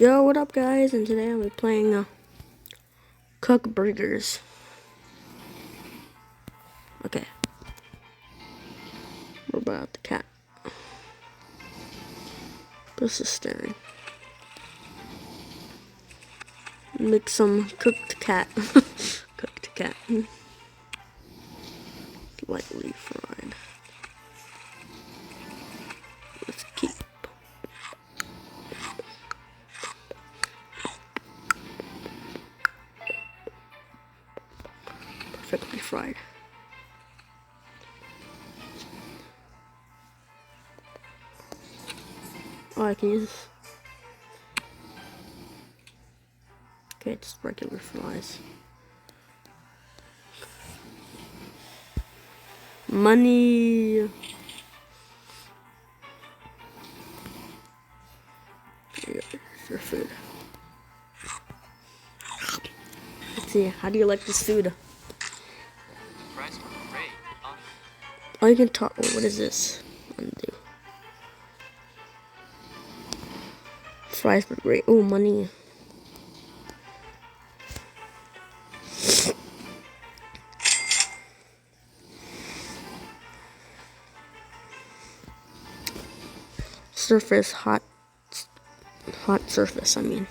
Yo, what up, guys? And today I'm playing Cook Burgers. Okay, we're about the cat. This is staring. Make some cooked cat. Cooked cat. Lightly fried. Let's keep. Perfectly fried. Oh, I can use. Okay, just regular fries. Money. Here's your food. Let's see. How do you like this food? Oh, you can talk. Oh, what is this? Undo. Fries were great. Oh, money. Surface hot surface. I mean.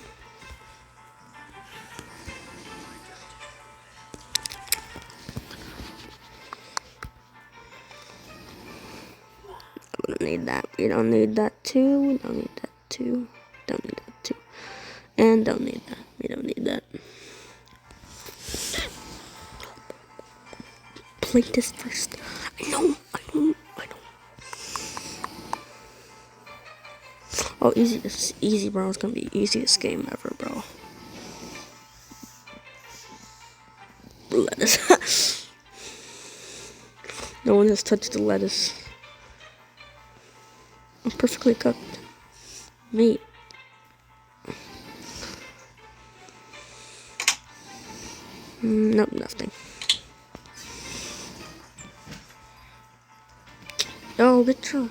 We don't need that. We don't need that too. We don't need that too. Don't need that too. And don't need that. We don't need that. Plate this first. I know. Oh, easy. This is easy, bro. It's gonna be the easiest game ever, bro. Lettuce. No one has touched the lettuce. Perfectly cooked meat. Nope, nothing. Oh, get your.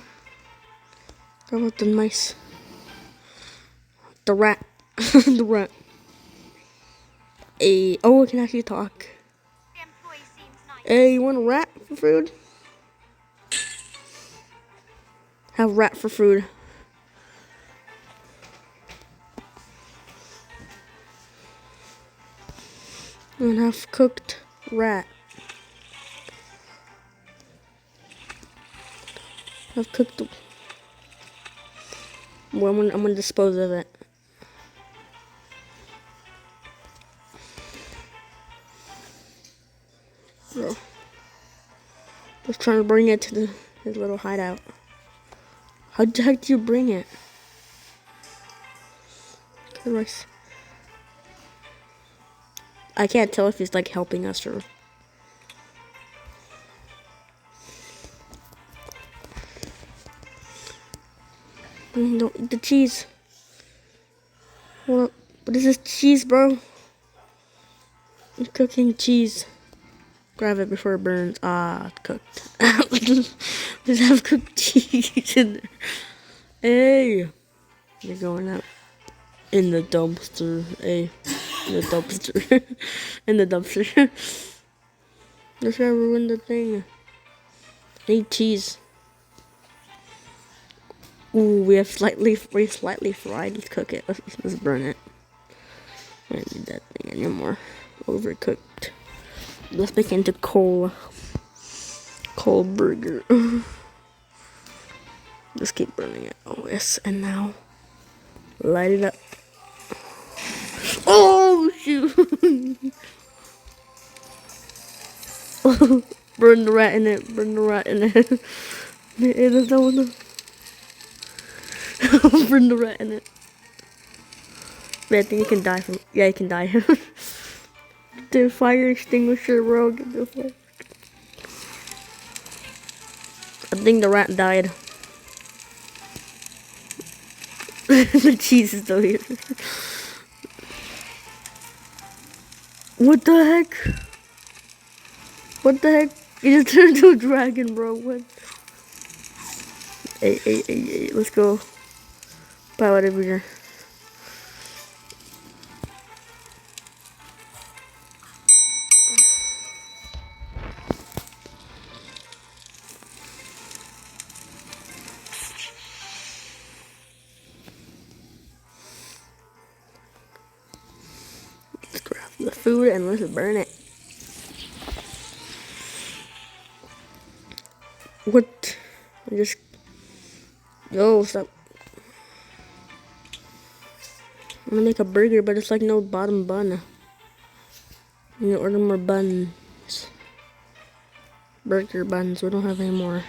How about the mice? The rat. The rat. Hey, oh, I can actually talk. Hey, you want a rat for food? Have rat for food. And have cooked rat. Have cooked. Well, I'm gonna dispose of it. So, just trying to bring it to his little hideout. How the heck do you bring it? I can't tell if he's like helping us or. Don't eat the cheese. What is this cheese, bro? I'm cooking cheese. Grab it before it burns. Ah, it's cooked. Let's have cooked cheese in there. Hey, you're going out in the dumpster. Hey, in the dumpster. In the dumpster. Let's not ruin the thing. I need cheese. Ooh, we slightly fried. Let's cook it. Let's burn it. I don't need that thing anymore. Overcooked. Let's make it into coal burger. Just keep burning it. Oh yes, and now light it up. Oh shoot! Burn the rat in it. Burn the rat in it. It is no. Burn the rat in it. Wait, I think you can die from. Yeah, you can die. The fire extinguisher, bro. Get the fire. I think the rat died. The cheese is still here. What the heck? What the heck? You just turned into a dragon, bro. What? Hey, let's go. Buy whatever here. food and let's burn it. What? I just... Yo, stop. I'm gonna make a burger, but it's like no bottom bun. You need to order more buns. Burger buns. We don't have any more.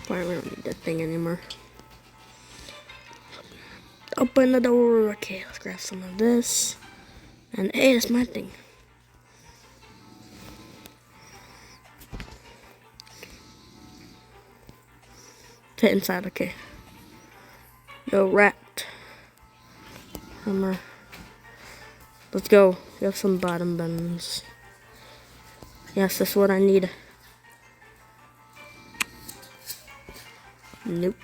Fine, we don't need that thing anymore. Open the door. Okay, let's grab some of this. And hey, that's my thing. Fit inside, okay. Yo, rat. Hammer. Let's go. We have some bottom buns. Yes, that's what I need. Nope.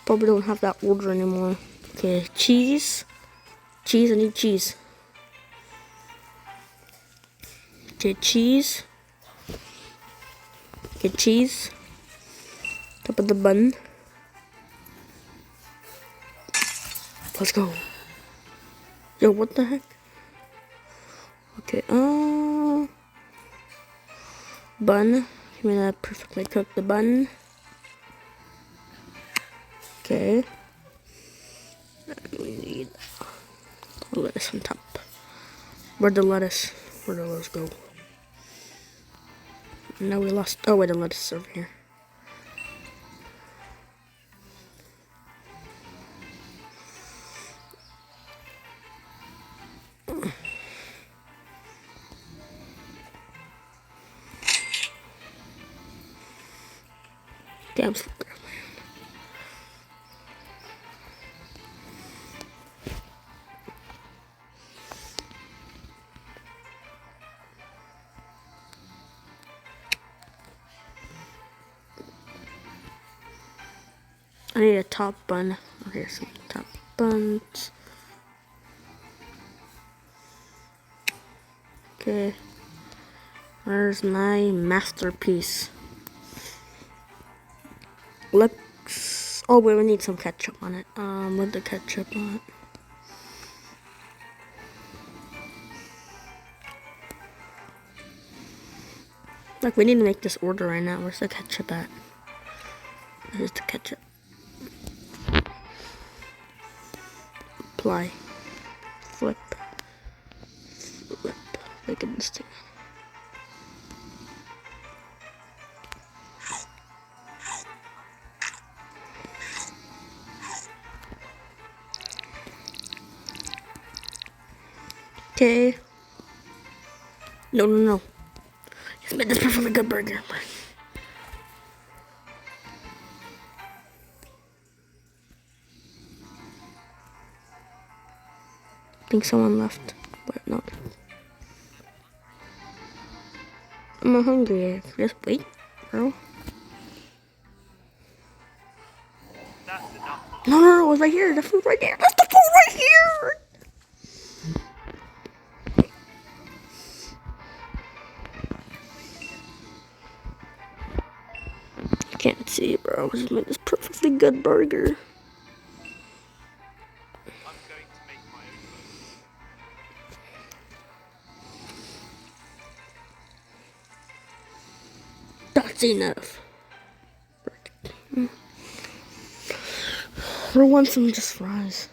Probably don't have that order anymore. Okay, cheese. Cheese, I need cheese. Okay, cheese. Okay, cheese. Top of the bun. Let's go. Yo, what the heck? Okay, bun. Give me that perfectly cooked the bun. Okay. And we need lettuce on top. Where'd the lettuce? Where'd the lettuce go? No, we lost. Oh, wait, the lettuce is over here. Damn, slippery. I need a top bun. Okay, some top buns. Okay. Where's my masterpiece? Looks. Oh, wait, we need some ketchup on it. With the ketchup on it. Like, we need to make this order right now. Where's the ketchup at? Here's the ketchup. Apply. Flip. Flip. Look at this thing. Okay. No, no, no. Just made this perfectly good burger. I think someone left, but no. I'm not hungry. Just wait, bro. No, no, no, it's right here. The food right there. That's the food right here. I can't see, bro. I just made this perfectly good burger. That's enough. I don't want some just fries.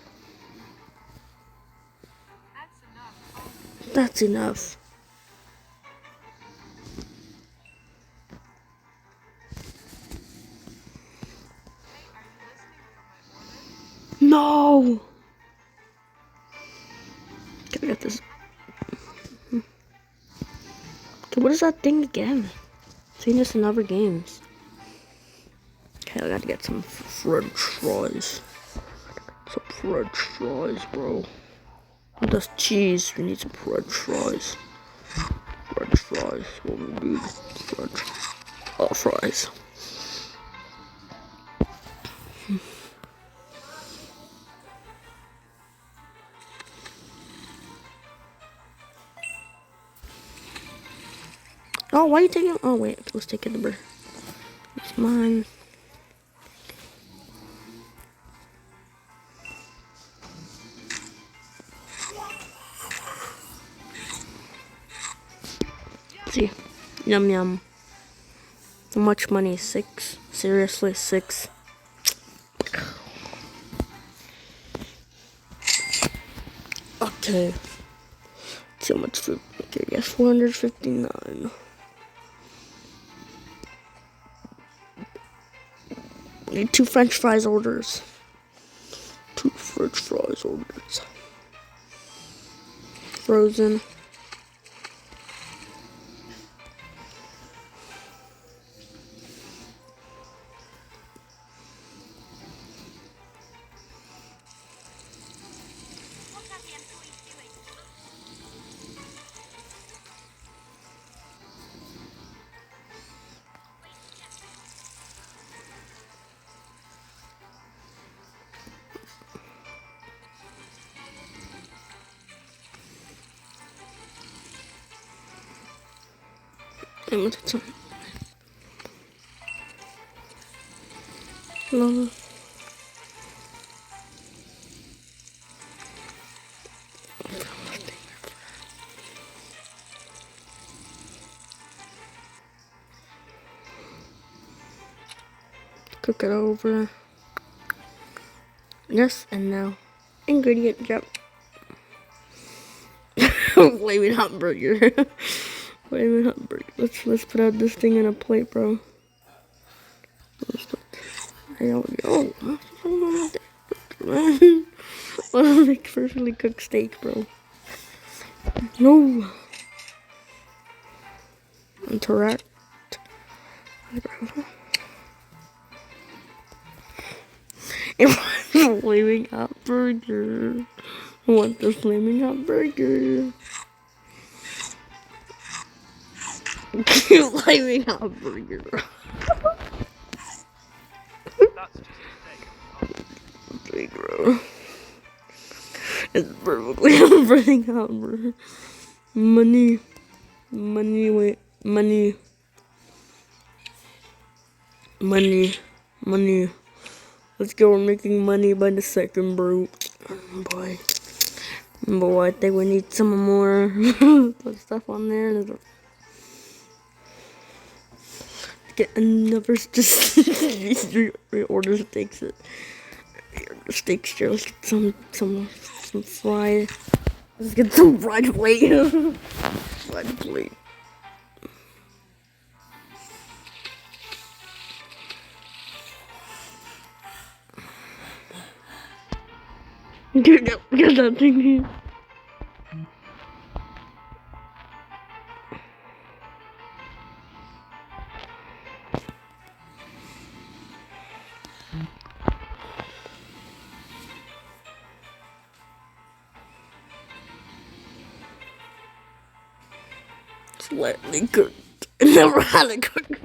That's enough. No! Can I get this? Okay, what is that thing again? I've seen this in other games. Okay, I gotta get some French fries. Some French fries, bro. That's cheese. We need some French fries. French fries. What we need? French fries. Oh, why are you taking? Oh wait, let's take it. The bird. It's mine. See, yum yum. How much money? 6. Seriously, 6. Okay. Too much food. Okay, yes, 459. Need 2 French fries orders. 2 French fries orders. Frozen. And what's it? No. Cook it over. Yes, and now ingredient jump. Flaming hot burger. Flaming hot burger. Let's put out this thing in a plate, bro. Let's put, there we go. I want to make perfectly cooked steak, bro. No. Interact. It was a flaming hot burger. I want the flaming hot burger. Flaming hot burger. That's just a steak. Bro. It's perfectly flaming hot burger. Money. Money, wait. Money. Money. Money. Let's go, we're making money by the second, bro. Boy. Boy, I think we need some more put stuff on there. Let's get another just reorder steaks. Steaks here. Let's get some fried. Let's get some fried plate. Fried plate. Get that thing here. Slightly cooked. I never had it cooked.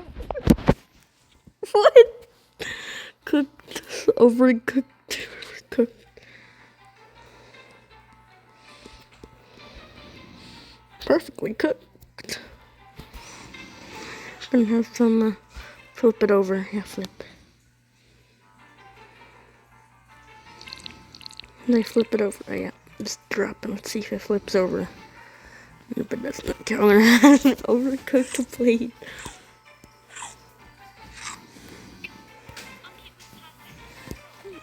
What? Cooked. Overcooked. Cooked. Perfectly cooked. Gonna have some flip it over. Yeah, flip. And I flip it over. Oh, yeah. Just drop it. Let's see if it flips over. Nope, it doesn't. Okay, I'm gonna have an overcooked plate.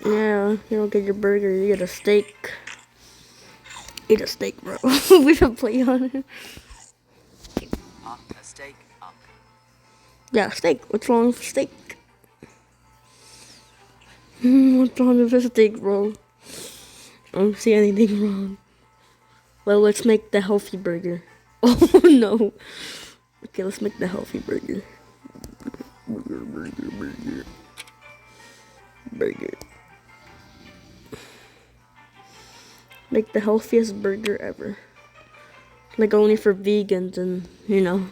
Yeah, you don't get your burger, you get a steak. Eat a steak, bro. With a plate on it. A steak. Yeah, steak. What's wrong with steak? What's wrong with a steak, bro? I don't see anything wrong. Well, let's make the healthy burger. Oh no. Okay, let's make the healthy burger. Burger. Make the healthiest burger ever. Like only for vegans and, you know,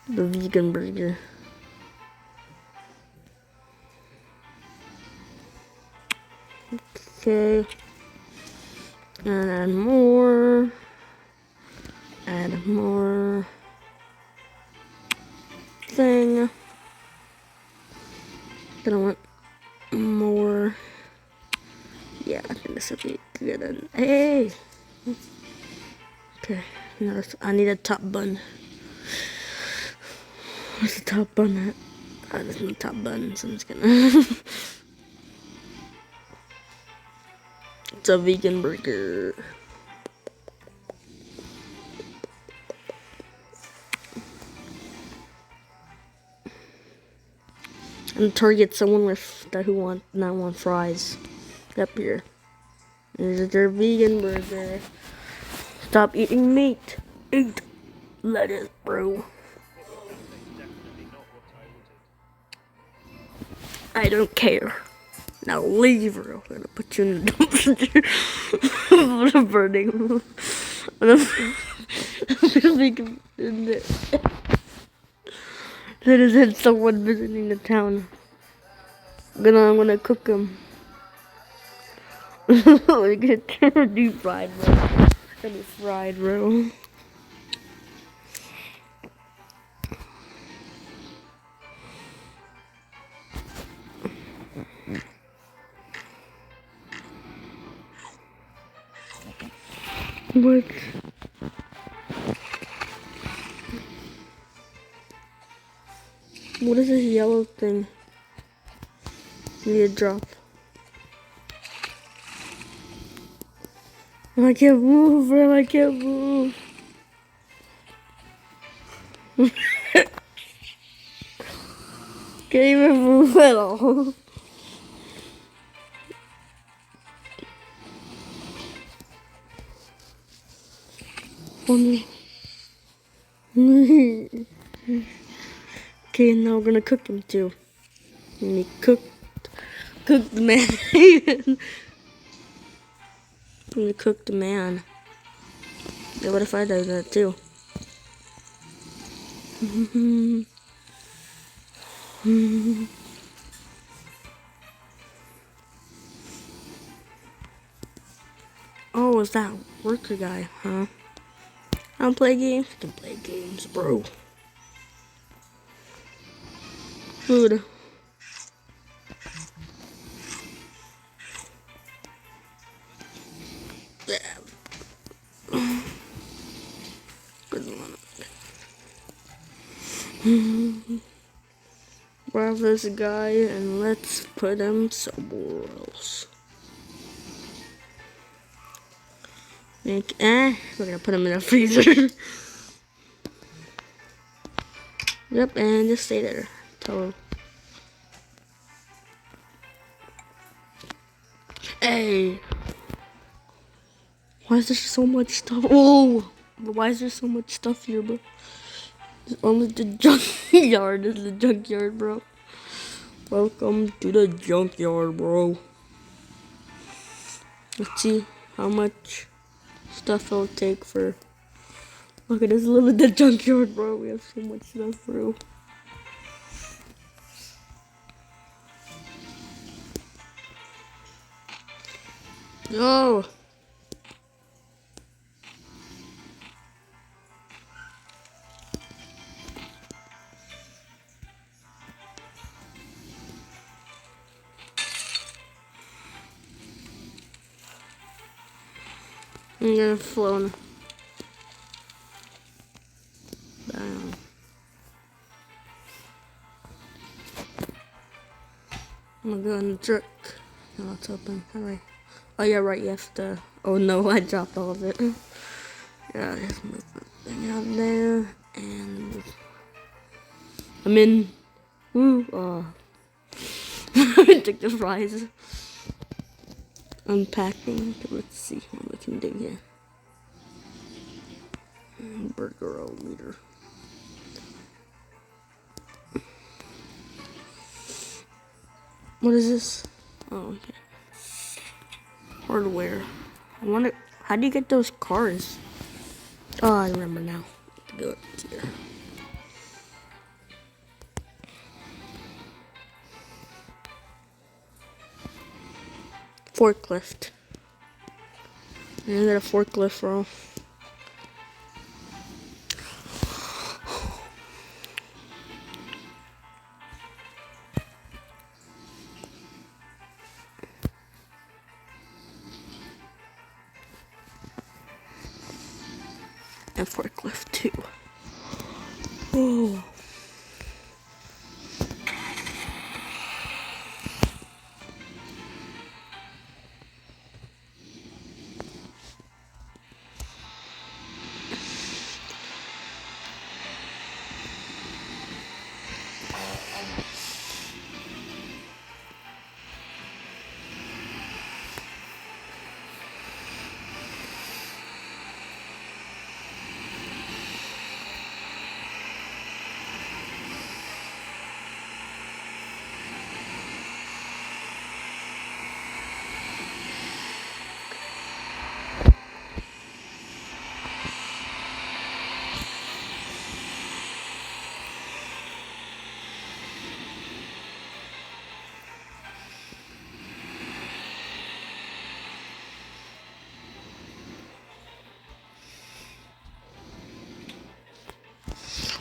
the vegan burger. Okay. And add more. Add more. thing. Then I want more. Yeah, I think this would be good. Hey! Okay, now I need a top bun. Where's the top bun at? There's no top bun, so I'm just gonna. It's a vegan burger. And target someone with that who not want fries. Up here. This is their vegan burger. Stop eating meat. Eat lettuce, bro. I don't care. Now leave, or I'm gonna put you in the dumpster. I'm gonna burning. I'm gonna make him in there. That is it. Someone visiting the town. I'm gonna cook him. We're gonna turn deep fried, bro. That is fried, bro. What? What is this yellow thing? Need a drop. I can't move, bro. I can't move. Can't even move at all. Okay, now we're gonna cook him too. And he cook the man. I'm gonna cook the man. Yeah, what if I do that too? Oh, is that worker guy, huh? I don't play games. I can play games, bro. Food. Good one. Grab this guy and let's put him somewhere else. We're gonna put him in a freezer. Yep, and just stay there. Tell. Hey, why is there so much stuff? Oh, why is there so much stuff here, bro? It's only the junkyard. This is the junkyard, bro. Welcome to the junkyard, bro. Let's see how much stuff it'll take for. Look at this little the junkyard, bro. We have so much stuff, bro. No. I'm gonna flown down. I'm gonna go in the truck. No, it's open. Alright. Oh yeah, right. You have to. Oh no, I dropped all of it. Yeah, just move that thing out there, and I'm in. Woo! Oh, I took the fries. Unpacking. Let's see what we can do here. Burger meter. What is this? Oh, okay. Hardware. I wonder, how do you get those cars? Oh, I remember now. Go here. Forklift. I got a forklift, bro. And forklift too. Oh.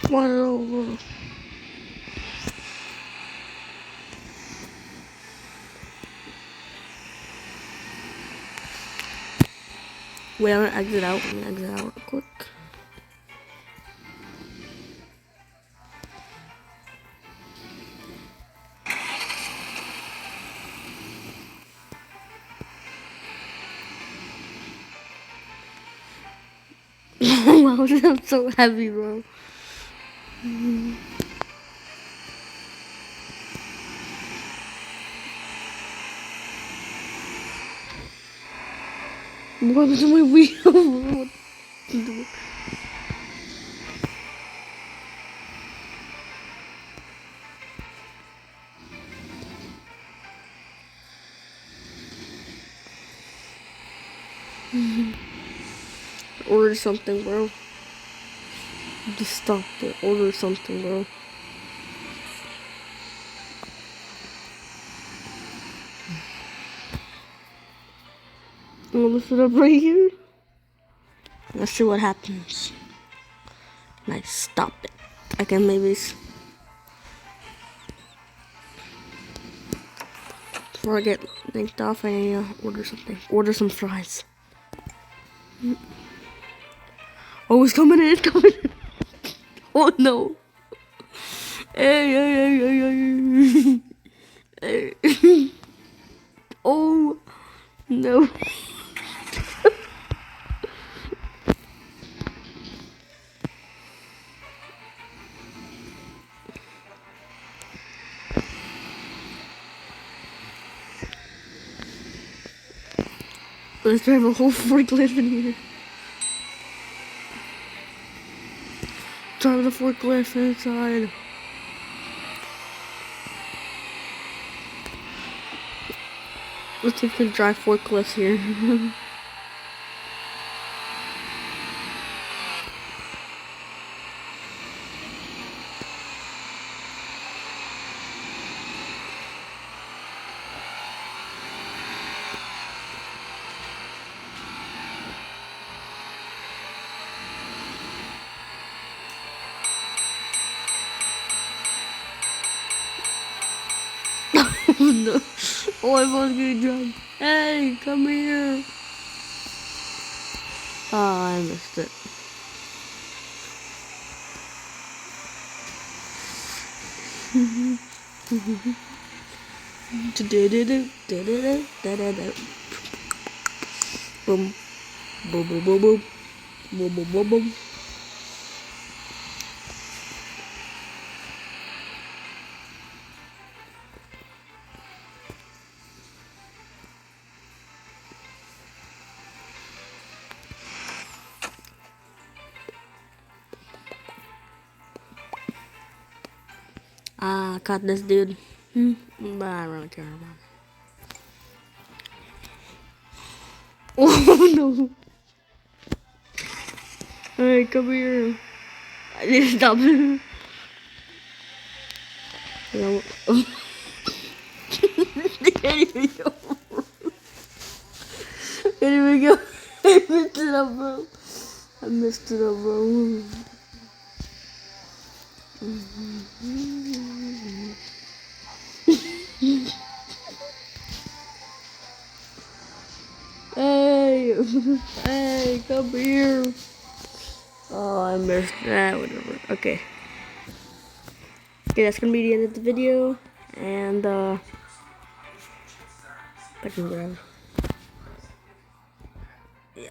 One over. Wait, I'm gonna exit out. Real quick. Wow, that's so heavy, bro. What happened to my wheel? Order something, bro. Just stop it. Order something, bro. I'm gonna lift it up right here. Let's see what happens. Nice, stop it. I can maybe. Before I get linked off, I need to order something. Order some fries. Oh, it's coming in, it's coming in. Oh no. Hey, hey, hey, hey, hey. Hey. Oh no. Let's drive a whole forklift in here. Drive the forklift inside. Let's see if we can drive forklifts here. Oh no. Oh, I was getting drunk. Hey, come here. Oh, I missed it. Boom. Boom, boom, boom, boom. Boom, boom, boom, boom. I caught this dude. But I don't really care about it. Oh no. Hey, come here. I need to stop him. No. I can't even go. I can't even go. I messed it up, bro. I messed it up, bro. Hey, hey, come here. Oh, I missed that. Whatever. Okay. Okay, that's gonna be the end of the video. And I can grab. Yeah.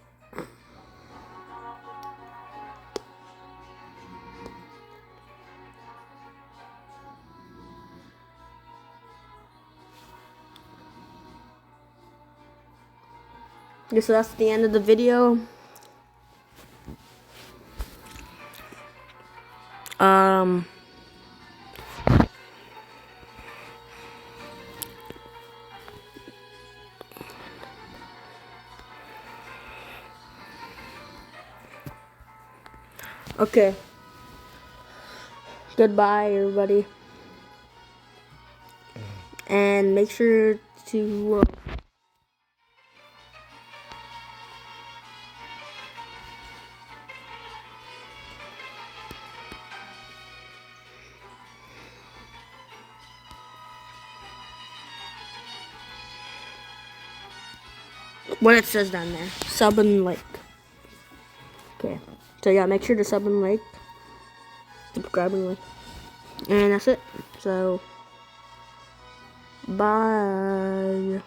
Okay, so that's the end of the video. Um. Okay. Goodbye, everybody. And make sure to. What it says down there. Sub and like. Okay. So yeah, make sure to sub and like. Subscribe and like. And that's it. So. Bye.